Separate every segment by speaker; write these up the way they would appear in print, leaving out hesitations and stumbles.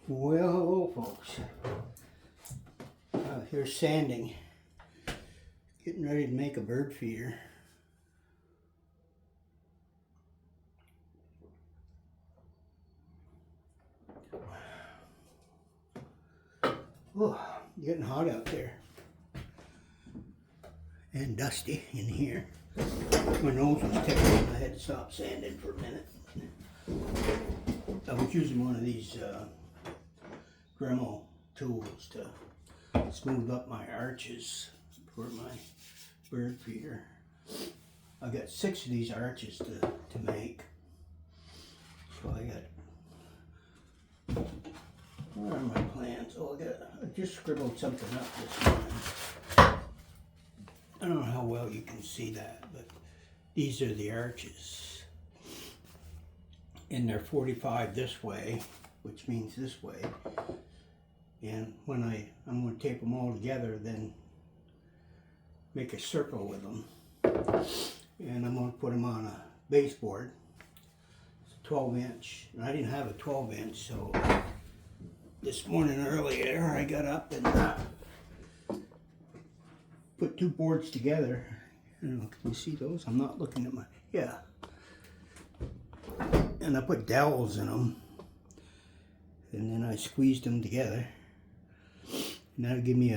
Speaker 1: Well, hello folks. Here's sanding. Getting ready to make a bird feeder. Oh, getting hot out there. And dusty in here. My nose was tickling. I had to stop sanding for a minute. I was using one of these Dremel tools to smooth up my arches for my bird feeder. I got 6 of these arches to make. So I got, where are my plans? Oh, I just scribbled something up this morning. I don't know how well you can see that, but these are the arches. And they're 45 this way, which means this way. And when I'm going to tape them all together, then make a circle with them. And I'm going to put them on a baseboard. It's a 12-inch. And I didn't have a 12-inch, so this morning earlier I got up and put 2 boards together. I don't know, can you see those? I'm not looking at my, yeah. And I put dowels in them. And then I squeezed them together. And that'll give me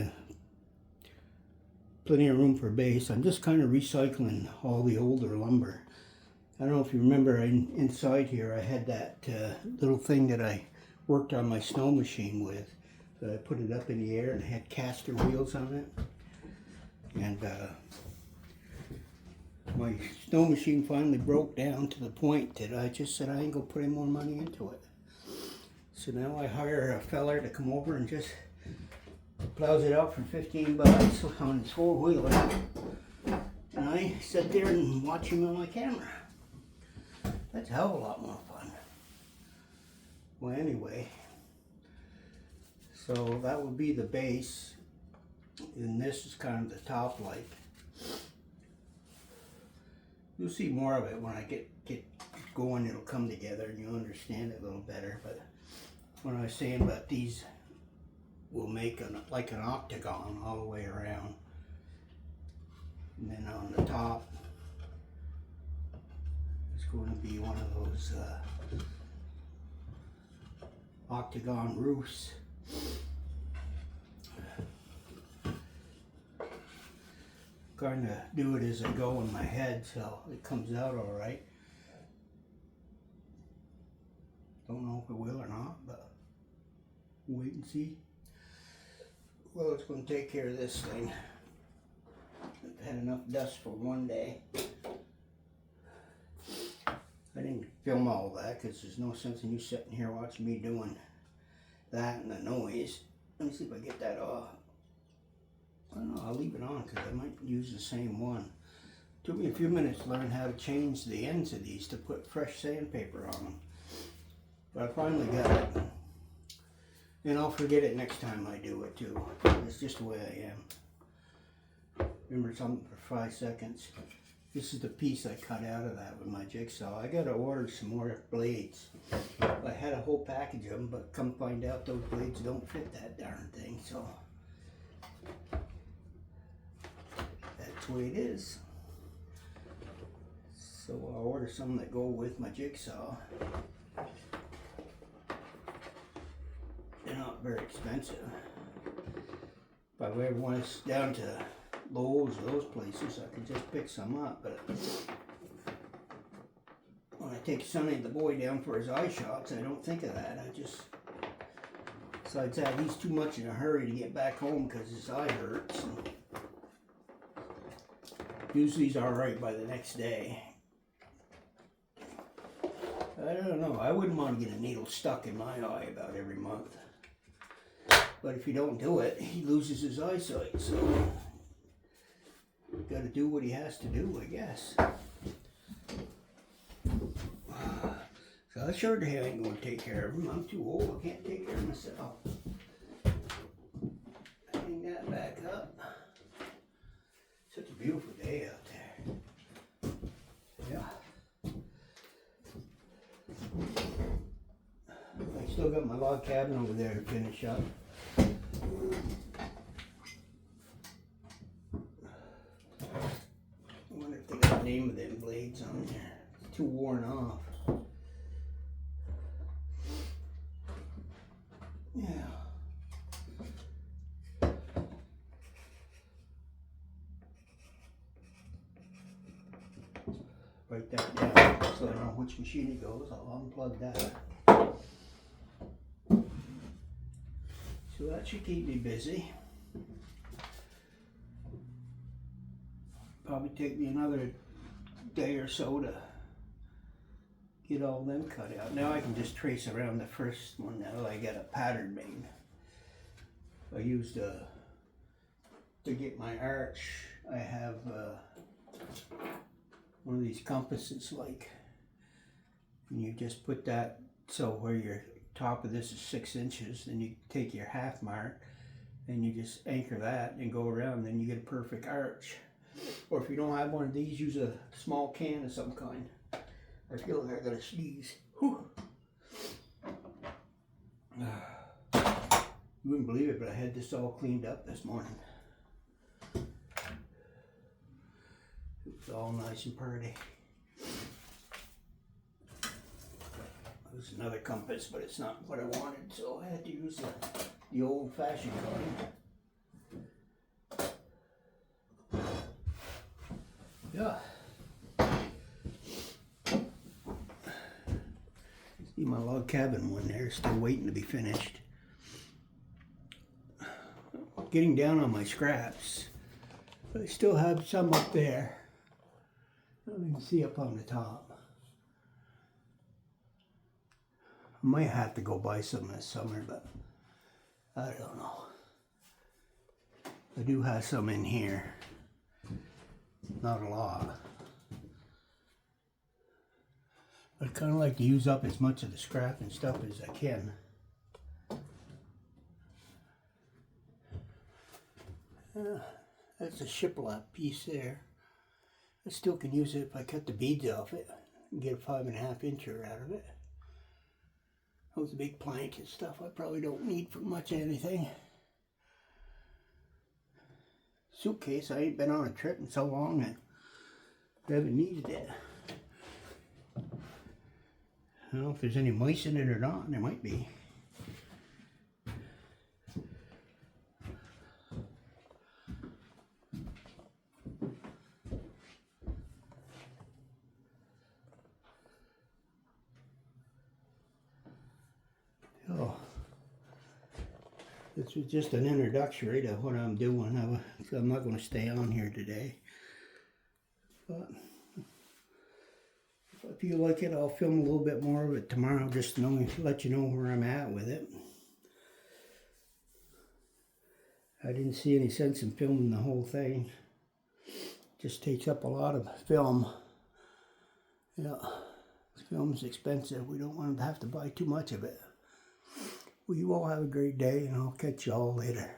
Speaker 1: plenty of room for base. I'm just kind of recycling all the older lumber. I don't know if you remember inside here I had that little thing that I worked on my snow machine with. So I put it up in the air and had caster wheels on it. And my snow machine finally broke down to the point that I just said I ain't gonna put any more money into it. So now I hire a feller to come over and just plows it out for 15 bucks on his 4-wheeler. And I sit there and watch him on my camera. That's a hell of a lot more fun. Well, anyway, so that would be the base. And this is kind of the top like. You'll see more of it when I get going. It'll come together and you'll understand it a little better. But when I was saying about these, we'll make like an octagon all the way around. And then on the top, it's going to be one of those octagon roofs. Kind of do it as I go in my head, so it comes out all right. Don't know if it will or not, but we'll wait and see. Well, it's going to take care of this thing. I've had enough dust for one day. I didn't film all that because there's no sense in you sitting here watching me doing that and the noise. Let me see if I get that off. I don't know, I'll leave it on because I might use the same one. Took me a few minutes to learn how to change the ends of these to put fresh sandpaper on them. But I finally got it. And I'll forget it next time I do it too. It's just the way I am. Remember something for 5 seconds. This is the piece I cut out of that with my jigsaw. I gotta order some more blades. I had a whole package of them, but come find out those blades don't fit that darn thing, so. That's the way it is. So I'll order some that go with my jigsaw. They're not very expensive. If I ever went down to Lowe's or those places, I could just pick some up. But when I take Sonny the boy down for his eye shots, I don't think of that. I just, besides that, he's too much in a hurry to get back home because his eye hurts. And usually he's all right by the next day. I don't know. I wouldn't want to get a needle stuck in my eye about every month. But if you don't do it, he loses his eyesight. So got to do what he has to do, I guess. So I sure the hell ain't going to take care of him. I'm too old. I can't take care of myself. Hang that back up. Such a beautiful day out there. Yeah. Nice still got my log cabin over there to finish up. I wonder if they got the name of them blades on there. It's too worn off. Yeah. Write that down so I know which machine it goes. I'll unplug that. So that should keep me busy. Probably take me another day or so to get all them cut out. Now I can just trace around the first one now. I got a pattern made. I used to get my arch. I have one of these compasses, like, and you just put that so where your top of this is 6 inches, then you take your half mark and you just anchor that and go around, then you get a perfect arch. Or if you don't have one of these, use a small can of some kind. I feel like I gotta sneeze. Whew. You wouldn't believe it, but I had this all cleaned up this morning. It's all nice and pretty. There's another compass, but it's not what I wanted, so I had to use the old-fashioned kind. Yeah. See my log cabin one there, still waiting to be finished. Getting down on my scraps, but I still have some up there. You can see up on the top. I might have to go buy some this summer, but I don't know. I do have some in here. Not a lot. I'd kind of like to use up as much of the scrap and stuff as I can. That's a shiplap piece there. I still can use it if I cut the beads off it and get a 5.5 incher out of it. Those big plank and stuff I probably don't need for much of anything. Suitcase, I ain't been on a trip in so long that I haven't needed it. I don't know if there's any mice in it or not. There might be. Oh, this was just an introductory to what I'm doing. I'm not going to stay on here today, but if I feel like it, I'll film a little bit more of it tomorrow, just to let you know where I'm at with it. I didn't see any sense in filming the whole thing. It just takes up a lot of film. Yeah, film's expensive. We don't want to have to buy too much of it. Well, you all have a great day, and I'll catch you all later.